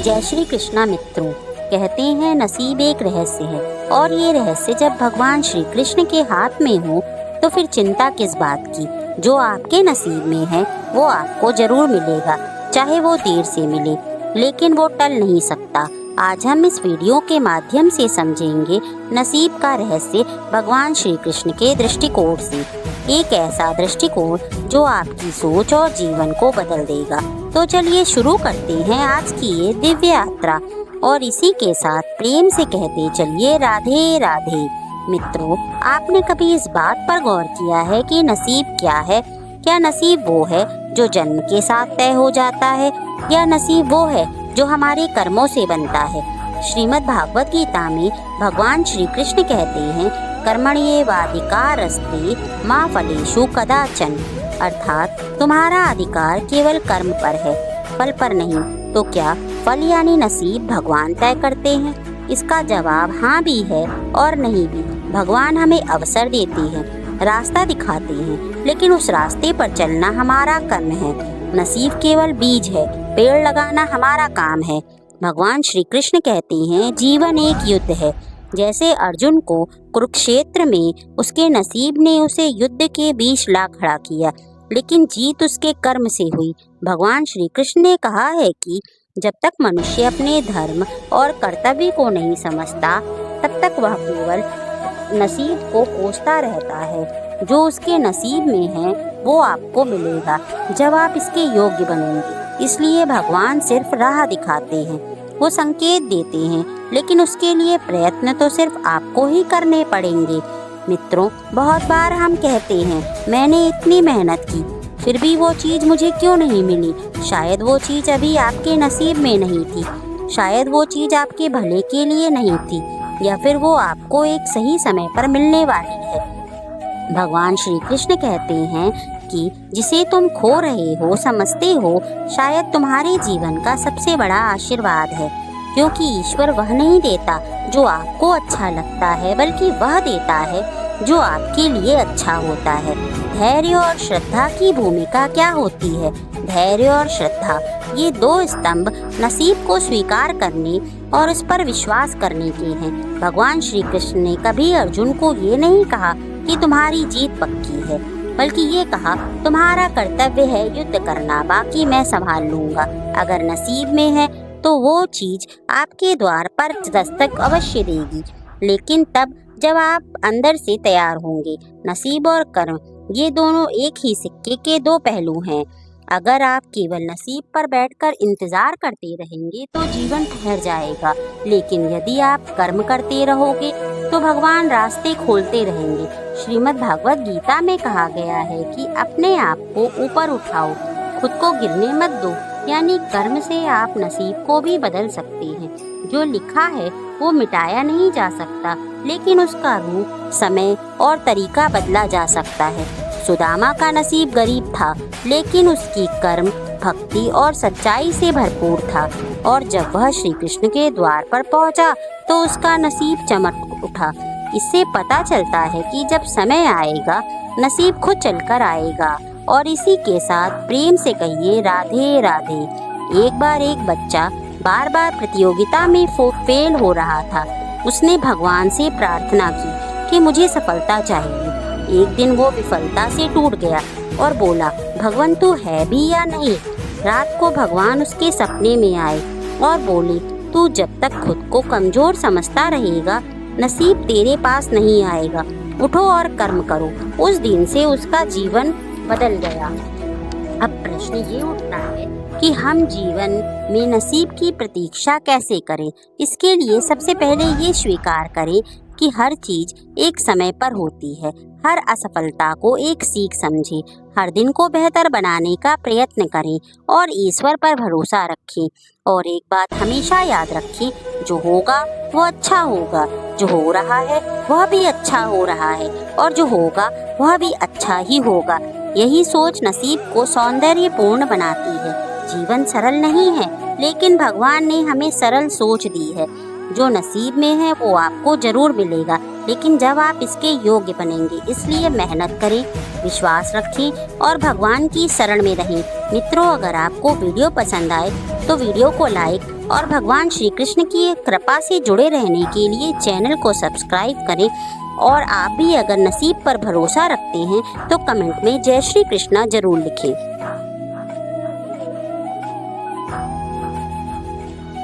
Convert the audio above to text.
जय श्री कृष्णा मित्रों। कहते हैं नसीब एक रहस्य है और ये रहस्य जब भगवान श्री कृष्ण के हाथ में हो तो फिर चिंता किस बात की। जो आपके नसीब में है वो आपको जरूर मिलेगा, चाहे वो देर से मिले, लेकिन वो टल नहीं सकता। आज हम इस वीडियो के माध्यम से समझेंगे नसीब का रहस्य भगवान श्री कृष्ण के दृष्टिकोण से। एक ऐसा दृष्टिकोण जो आपकी सोच और जीवन को बदल देगा। तो चलिए शुरू करते हैं आज की ये दिव्य यात्रा और इसी के साथ प्रेम से कहते चलिए राधे राधे। मित्रों, आपने कभी इस बात पर गौर किया है कि नसीब क्या है? क्या नसीब वो है जो जन्म के साथ तय हो जाता है या नसीब वो है जो हमारे कर्मों से बनता है? श्रीमद् भागवत गीता में भगवान श्री कृष्ण कहते हैं कर्मण्येवाधिकारस्ते मा फलेषु कदाचन, अर्थात तुम्हारा अधिकार केवल कर्म पर है, फल पर नहीं। तो क्या फल यानी नसीब भगवान तय करते हैं? इसका जवाब हाँ भी है और नहीं भी। भगवान हमें अवसर देते हैं, रास्ता दिखाते हैं, लेकिन उस रास्ते पर चलना हमारा कर्म है। नसीब केवल बीज है, पेड़ लगाना हमारा काम है। भगवान श्री कृष्ण कहते हैं जीवन एक युद्ध है। जैसे अर्जुन को कुरुक्षेत्र में उसके नसीब ने उसे युद्ध के बीच ला खड़ा किया, लेकिन जीत उसके कर्म से हुई। भगवान श्री कृष्ण ने कहा है कि जब तक मनुष्य अपने धर्म और कर्तव्य को नहीं समझता, तब तक वह केवल नसीब को कोसता रहता है। जो उसके नसीब में है वो आपको मिलेगा जब आप इसके योग्य बनेंगे। इसलिए भगवान सिर्फ राह दिखाते हैं, वो संकेत देते हैं, लेकिन उसके लिए प्रयत्न तो सिर्फ आपको ही करने पड़ेंगे। मित्रों, बहुत बार हम कहते हैं मैंने इतनी मेहनत की फिर भी वो चीज़ मुझे क्यों नहीं मिली? शायद वो चीज़ अभी आपके नसीब में नहीं थी, शायद वो चीज़ आपके भले के लिए नहीं थी, या फिर वो आपको एक सही समय पर मिलने वाली है। भगवान श्री कृष्ण कहते हैं कि जिसे तुम खो रहे हो समझते हो, शायद तुम्हारे जीवन का सबसे बड़ा आशीर्वाद है, क्योंकि ईश्वर वह नहीं देता जो आपको अच्छा लगता है, बल्कि वह देता है जो आपके लिए अच्छा होता है। धैर्य और श्रद्धा की भूमिका क्या होती है? धैर्य और श्रद्धा ये दो स्तंभ नसीब को स्वीकार करने और उस पर विश्वास करने के हैं। भगवान श्री कृष्ण ने कभी अर्जुन को ये नहीं कहा कि तुम्हारी जीत पक्की है, बल्कि ये कहा तुम्हारा कर्तव्य है युद्ध करना, बाकी मैं संभाल लूंगा। अगर नसीब में है तो वो चीज आपके द्वार पर दस्तक अवश्य देगी, लेकिन तब जब आप अंदर से तैयार होंगे। नसीब और कर्म ये दोनों एक ही सिक्के के दो पहलू हैं। अगर आप केवल नसीब पर बैठकर इंतजार करते रहेंगे तो जीवन ठहर जाएगा, लेकिन यदि आप कर्म करते रहोगे तो भगवान रास्ते खोलते रहेंगे। श्रीमद् भागवत गीता में कहा गया है कि अपने आप को ऊपर उठाओ, खुद को गिरने मत दो। यानी कर्म से आप नसीब को भी बदल सकते हैं। जो लिखा है वो मिटाया नहीं जा सकता, लेकिन उसका रूप, समय और तरीका बदला जा सकता है। सुदामा का नसीब गरीब था, लेकिन उसकी कर्म, भक्ति और सच्चाई से भरपूर था, और जब वह श्री कृष्ण के द्वार पर पहुंचा तो उसका नसीब चमक उठा। इससे पता चलता है कि जब समय आएगा नसीब खुद चलकर आएगा। और इसी के साथ प्रेम से कहिए राधे राधे। एक बार एक बच्चा बार बार प्रतियोगिता में फेल हो रहा था। उसने भगवान से प्रार्थना की कि मुझे सफलता चाहिए। एक दिन वो विफलता से टूट गया और बोला, भगवान तू है भी या नहीं? रात को भगवान उसके सपने में आए और बोले, तू जब तक खुद को कमजोर समझता रहेगा नसीब तेरे पास नहीं आएगा। उठो और कर्म करो। उस दिन से उसका जीवन बदल गया। अब प्रश्न ये उठता है कि हम जीवन में नसीब की प्रतीक्षा कैसे करें? इसके लिए सबसे पहले ये स्वीकार करें कि हर चीज एक समय पर होती है। हर असफलता को एक सीख समझें, हर दिन को बेहतर बनाने का प्रयत्न करें और ईश्वर पर भरोसा रखें। और एक बात हमेशा याद रखें, जो होगा वो अच्छा होगा, जो हो रहा है वह भी अच्छा हो रहा है, और जो होगा वह भी अच्छा ही होगा। यही सोच नसीब को सौंदर्यपूर्ण बनाती है। जीवन सरल नहीं है, लेकिन भगवान ने हमें सरल सोच दी है। जो नसीब में है वो आपको जरूर मिलेगा, लेकिन जब आप इसके योग्य बनेंगे। इसलिए मेहनत करें, विश्वास रखें और भगवान की शरण में रहें। मित्रों, अगर आपको वीडियो पसंद आए तो वीडियो को लाइक और भगवान श्री कृष्ण की कृपा से जुड़े रहने के लिए चैनल को सब्सक्राइब करें। और आप भी अगर नसीब पर भरोसा रखते हैं तो कमेंट में जय श्री कृष्णा जरूर लिखें।